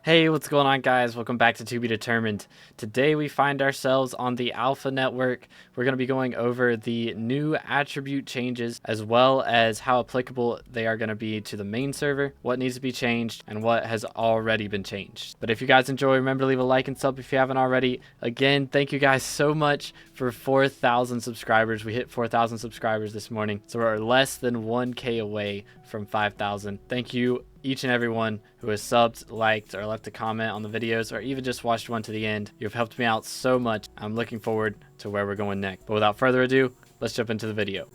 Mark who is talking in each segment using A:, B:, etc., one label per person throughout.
A: Hey, what's going on, guys? Welcome back to Be Determined. Today we find ourselves on the Alpha Network. We're going to be going over the new attribute changes as well as how applicable they are going to be to the main server, what needs to be changed, and what has already been changed. But if you guys enjoy, remember to leave a like and sub if you haven't already. Again, thank you guys so much for 4,000 subscribers. We hit 4,000 subscribers this morning, so we're less than 1K away from 5,000. Thank you each and everyone who has subbed, liked, or left a comment on the videos, or even just watched one to the end. You've helped me out so much. I'm looking forward to where we're going next. But without further ado, let's jump into the video.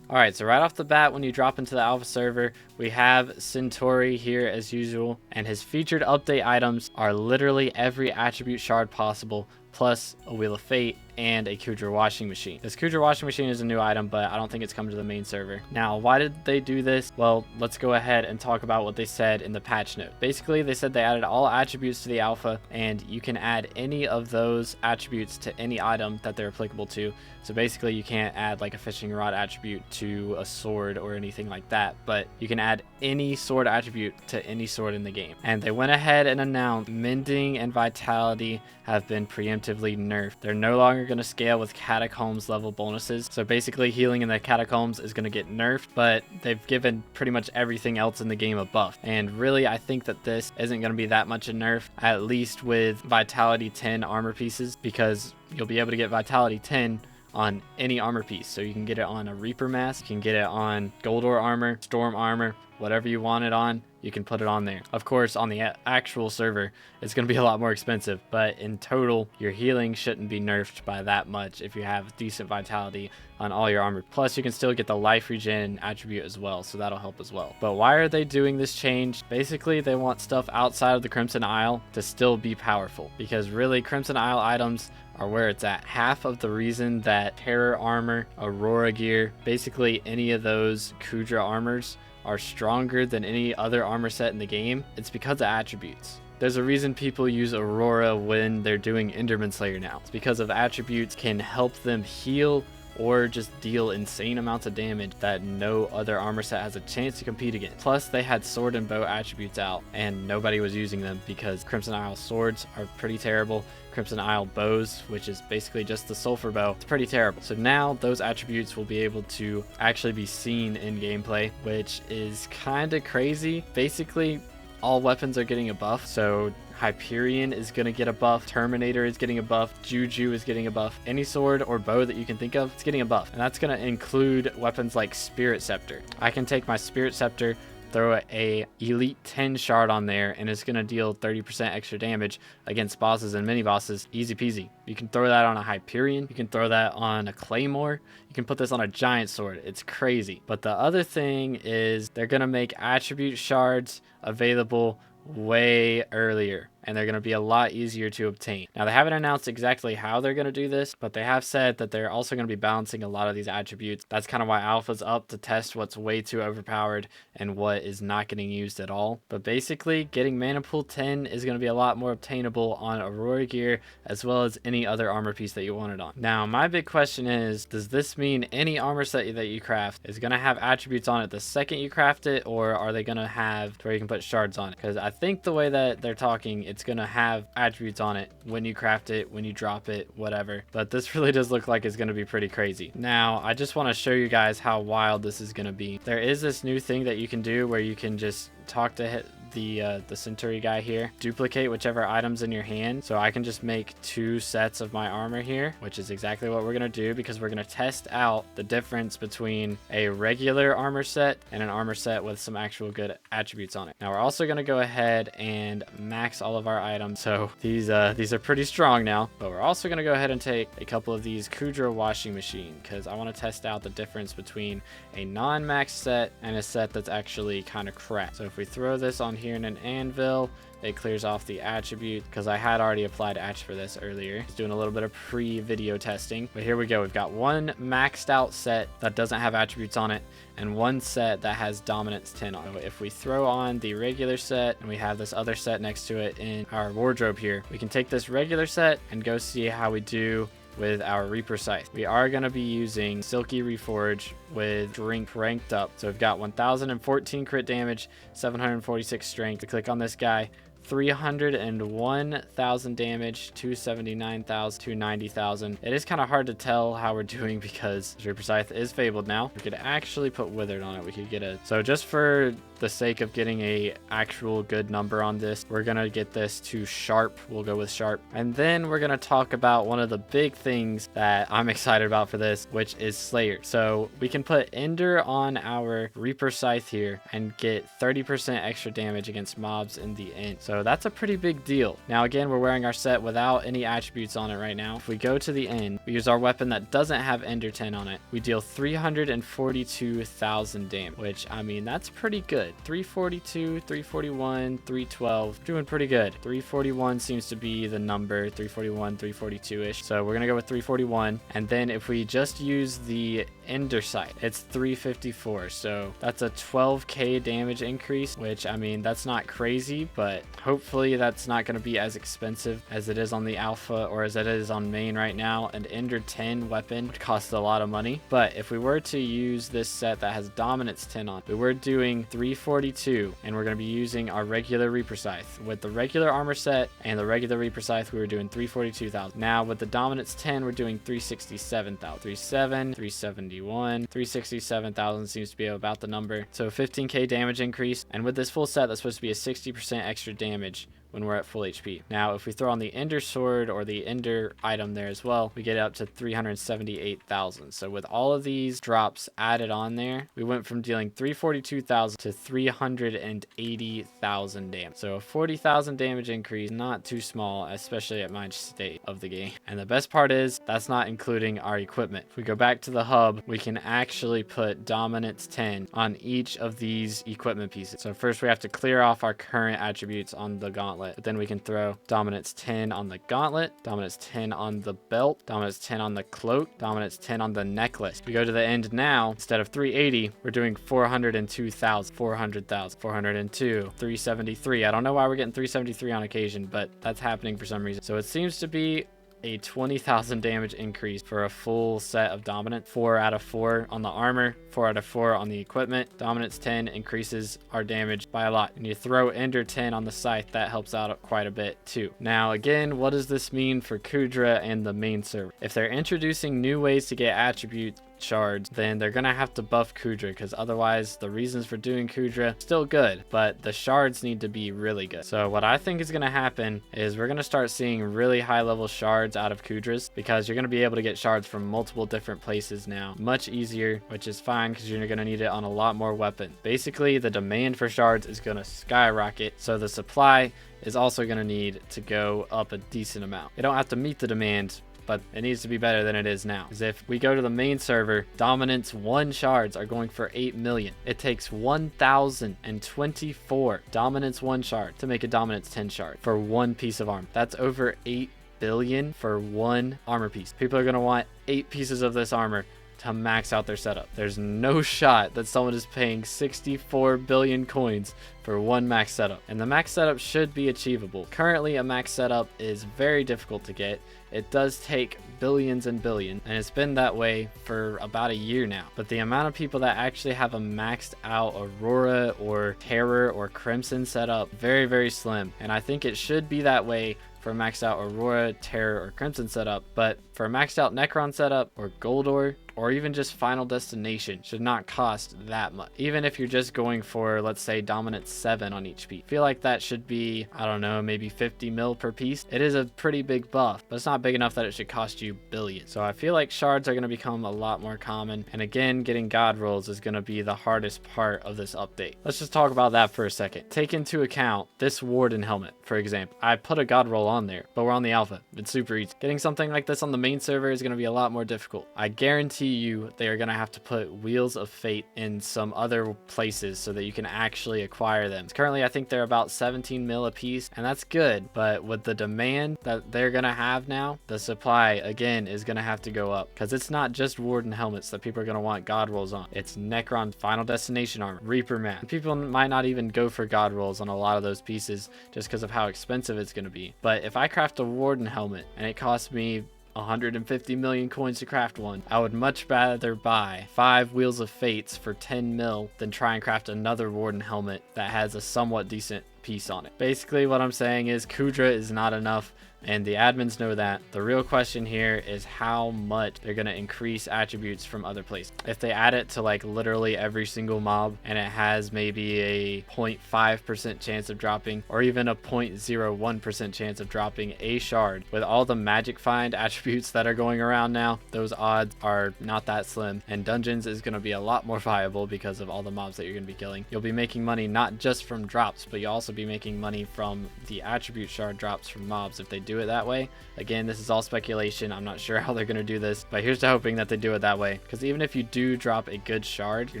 A: Alright, so right off the bat, when you drop into the alpha server, we have Centauri here as usual, and his featured update items are literally every attribute shard possible, plus a Wheel of Fate and a Kudra washing machine. This Kudra washing machine is a new item, but I don't think it's coming to the main server. Now, why did they do this? Well, let's go ahead and talk about what they said in the patch note. Basically, they said they added all attributes to the alpha, and you can add any of those attributes to any item that they're applicable to. So basically, you can't add like a fishing rod attribute to a sword or anything like that, but you can add any sword attribute to any sword in the game. And they went ahead and announced mending and vitality have been preemptively nerfed. They're no longer going to scale with catacombs level bonuses. So basically, healing in the catacombs is going to get nerfed, but they've given pretty much everything else in the game a buff. And really, I think that this isn't going to be that much a nerf, at least with vitality 10 armor pieces, because you'll be able to get vitality 10 on any armor piece. So you can get it on a Reaper mask, you can get it on Goldor armor, Storm armor, whatever you want it on, you can put it on there. Of course, on the actual server, it's going to be a lot more expensive, but in total, your healing shouldn't be nerfed by that much if you have decent vitality on all your armor. Plus, you can still get the life regen attribute as well, so that'll help as well. But why are they doing this change? Basically, they want stuff outside of the Crimson Isle to still be powerful, because really, Crimson Isle items are where it's at. Half of the reason that Terror armor, Aurora gear, basically any of those Kudra armors are stronger than any other armor set in the game, it's because of attributes. There's a reason people use Aurora when they're doing Enderman Slayer now. It's because of attributes can help them heal or just deal insane amounts of damage that no other armor set has a chance to compete against. Plus, they had sword and bow attributes out, and nobody was using them because Crimson Isle swords are pretty terrible. Crimson Isle bows, which is basically just the sulfur bow, it's pretty terrible. So now those attributes will be able to actually be seen in gameplay, which is kind of crazy. Basically, all weapons are getting a buff. So Hyperion is going to get a buff, Terminator is getting a buff, Juju is getting a buff. Any sword or bow that you can think of, it's getting a buff. And that's going to include weapons like Spirit Scepter. I can take my Spirit Scepter, throw a Elite 10 shard on there, and it's going to deal 30% extra damage against bosses and mini bosses. Easy peasy. You can throw that on a Hyperion. You can throw that on a Claymore. You can put this on a giant sword. It's crazy. But the other thing is they're going to make attribute shards available way earlier, and they're going to be a lot easier to obtain. Now, they haven't announced exactly how they're going to do this, but they have said that they're also going to be balancing a lot of these attributes. That's kind of why Alpha's up to test what's way too overpowered and what is not getting used at all. But basically, getting Mana Pool 10 is going to be a lot more obtainable on Aurora gear as well as any other armor piece that you want it on. Now, my big question is, does this mean any armor set that you craft is going to have attributes on it the second you craft it, or are they going to have where you can put shards on it? Because I think the way that they're talking, it's going to have attributes on it when you craft it, when you drop it, whatever. But this really does look like it's going to be pretty crazy. Now, I just want to show you guys how wild this is going to be. There is this new thing that you can do where you can just talk to the Centauri guy here, duplicate whichever items in your hand. So I can just make 2 sets of my armor here, which is exactly what we're going to do, because we're going to test out the difference between a regular armor set and an armor set with some actual good attributes on it. Now, we're also going to go ahead and max all of our items. So these are pretty strong now, but we're also going to go ahead and take a couple of these Kudra washing machine, because I want to test out the difference between a non-max set and a set that's actually kind of crap. So if we throw this on here in an anvil, it clears off the attribute, because I had already applied atch for this earlier. Just doing a little bit of pre-video testing. But here we go. We've got one maxed out set that doesn't have attributes on it, and one set that has dominance 10 on it. If we throw on the regular set and we have this other set next to it in our wardrobe here, we can take this regular set and go see how we do with our Reaper Scythe. We are going to be using Silky Reforge with Strength ranked up. So we've got 1014 crit damage, 746 strength. We click on this guy, 301,000 damage, 279,000, 290,000. It is kind of hard to tell how we're doing because Reaper Scythe is fabled now. We could actually put Withered on it. We could get a... So just for the sake of getting a actual good number on this, we're gonna get this to sharp. We'll go with sharp, and then we're gonna talk about one of the big things that I'm excited about for this, which is Slayer. So we can put Ender on our Reaper Scythe here and get 30% extra damage against mobs in the end. So that's a pretty big deal. Now again, we're wearing our set without any attributes on it right now. If we go to the end, we use our weapon that doesn't have Ender 10 on it, we deal 342,000 damage, which, I mean, that's pretty good. 342, 341, 312, doing pretty good. 341 seems to be the number, 341, 342-ish. So we're gonna go with 341, and then if we just use the Ender Sight, it's 354. So that's a 12k damage increase, which, I mean, that's not crazy, but hopefully that's not going to be as expensive as it is on the alpha or as it is on main right now. An Ender 10 weapon would cost a lot of money, but if we were to use this set that has Dominance 10 on, we were doing 342, and we're going to be using our regular Reaper Scythe. With the regular armor set and the regular Reaper Scythe, we were doing 342,000. Now with the Dominance 10, we're doing 367,000. 37, 371, 367,000 seems to be about the number. So 15k damage increase, and with this full set, that's supposed to be a 60% extra damage when we're at full HP. Now, if we throw on the Ender Sword or the Ender item there as well, we get up to 378,000. So with all of these drops added on there, we went from dealing 342,000 to 380,000 damage. So a 40,000 damage increase, not too small, especially at my state of the game. And the best part is, that's not including our equipment. If we go back to the hub, we can actually put Dominance 10 on each of these equipment pieces. So first we have to clear off our current attributes on the gauntlet. But then we can throw Dominance 10 on the gauntlet, Dominance 10 on the belt, Dominance 10 on the cloak, Dominance 10 on the necklace. We go to the end now, instead of 380, we're doing 402,000, 400,000, 402, 373. I don't know why we're getting 373 on occasion, but that's happening for some reason. So it seems to be a 20,000 damage increase for a full set of Dominant. 4 out of 4 on the armor, 4 out of 4 on the equipment. Dominance 10 increases our damage by a lot. And you throw Ender 10 on the Scythe, that helps out quite a bit too. Now again, what does this mean for Kudra and the main server? If they're introducing new ways to get attributes shards, then they're gonna have to buff Kudra, because otherwise the reasons for doing Kudra still good, but the shards need to be really good. So what I think is gonna happen is we're gonna start seeing really high level shards out of Kudras, because you're gonna be able to get shards from multiple different places now, much easier, which is fine because you're gonna need it on a lot more weapons. Basically, the demand for shards is gonna skyrocket, so the supply is also gonna need to go up a decent amount. You don't have to meet the demand, but it needs to be better than it is now. Because if we go to the main server, Dominance 1 shards are going for 8 million. It takes 1,024 Dominance 1 shard to make a Dominance 10 shard for one piece of armor. That's over 8 billion for one armor piece. People are going to want 8 pieces of this armor to max out their setup. There's no shot that someone is paying 64 billion coins for one max setup, and the max setup should be achievable. Currently, a max setup is very difficult to get. It does take billions and billions, and it's been that way for about a year now. But the amount of people that actually have a maxed out Aurora or Terror or Crimson setup, very, very slim. And I think it should be that way for a maxed out Aurora, Terror, or Crimson setup, but for a maxed out Necron setup or Goldor, or even just Final Destination, should not cost that much. Even if you're just going for, let's say, Dominance 7 on each piece. I feel like that should be, I don't know, maybe 50 mil per piece. It is a pretty big buff, but it's not big enough that it should cost you billions. So I feel like shards are going to become a lot more common. And again, getting God rolls is going to be the hardest part of this update. Let's just talk about that for a second. Take into account this Warden helmet, for example. I put a God roll on there, but we're on the alpha. It's super easy. Getting something like this on the main server is going to be a lot more difficult. I guarantee you they are going to have to put Wheels of Fate in some other places so that you can actually acquire them. Currently, I think they're about 17 mil a piece, and that's good, but with the demand that they're going to have now, the supply again is going to have to go up, because it's not just Warden helmets that people are going to want God rolls on. It's Necron Final Destination armor, Reaper Man. People might not even go for God rolls on a lot of those pieces just because of how expensive it's going to be. But if I craft a Warden helmet and it costs me 150 million coins to craft one. I would much rather buy 5 Wheels of Fates for 10 mil than try and craft another Warden helmet that has a somewhat decent piece on it. Basically what I'm saying is Kudra is not enough, and the admins know that. The real question here is how much they're going to increase attributes from other places. If they add it to like literally every single mob and it has maybe a 0.5% chance of dropping, or even a 0.01% chance of dropping a shard, with all the magic find attributes that are going around now, those odds are not that slim, and dungeons is going to be a lot more viable because of all the mobs that you're going to be killing. You'll be making money not just from drops, but you'll also be making money from the attribute shard drops from mobs if they do it that way. Again, this is all speculation. I'm not sure how they're going to do this, but here's to hoping that they do it that way, because even if you do drop a good shard, you're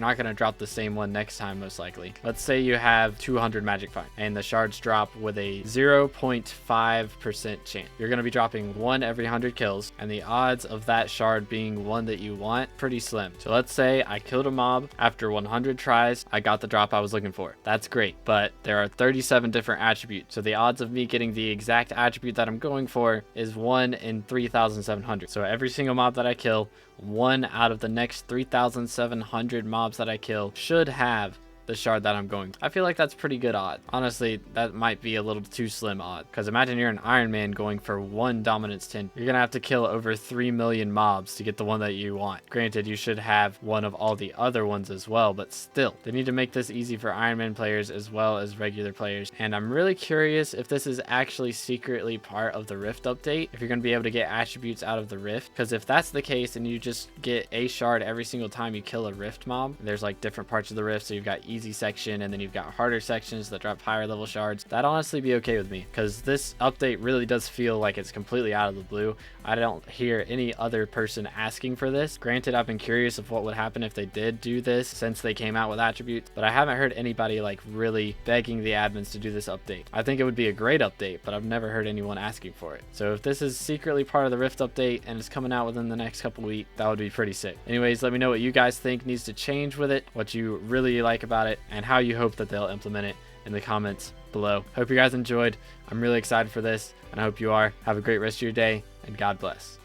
A: not going to drop the same one next time most likely. Let's say you have 200 magic find and the shards drop with a 0.5% chance. You're going to be dropping one every 100 kills, and the odds of that shard being one that you want, pretty slim. So let's say I killed a mob, after 100 tries I got the drop I was looking for. That's great, but there are 37 different attributes, so the odds of me getting the exact attribute that I'm going for is 1 in 3,700. So every single mob that I kill, 1 out of the next 3,700 mobs that I kill should have the shard that I'm going. I feel like that's pretty good odd. Honestly, that might be a little too slim odd, because imagine you're an Iron Man going for 1 dominance 10. You're gonna have to kill over 3 million mobs to get the one that you want. Granted, you should have one of all the other ones as well, but still, they need to make this easy for Iron Man players as well as regular players. And I'm really curious if this is actually secretly part of the Rift update, if you're gonna be able to get attributes out of the Rift, because if that's the case and you just get a shard every single time you kill a Rift mob, there's like different parts of the Rift, so you've got easy section and then you've got harder sections that drop higher level shards. That'd honestly be okay with me, because this update really does feel like it's completely out of the blue. I don't hear any other person asking for this. Granted, I've been curious of what would happen if they did do this since they came out with attributes, but I haven't heard anybody like really begging the admins to do this update. I think it would be a great update, but I've never heard anyone asking for it. So if this is secretly part of the Rift update and it's coming out within the next couple weeks, that would be pretty sick. Anyways, let me know what you guys think needs to change with it, what you really like about it, and how you hope that they'll implement it in the comments below. Hope you guys enjoyed. I'm really excited for this, and I hope you are. Have a great rest of your day, and God bless.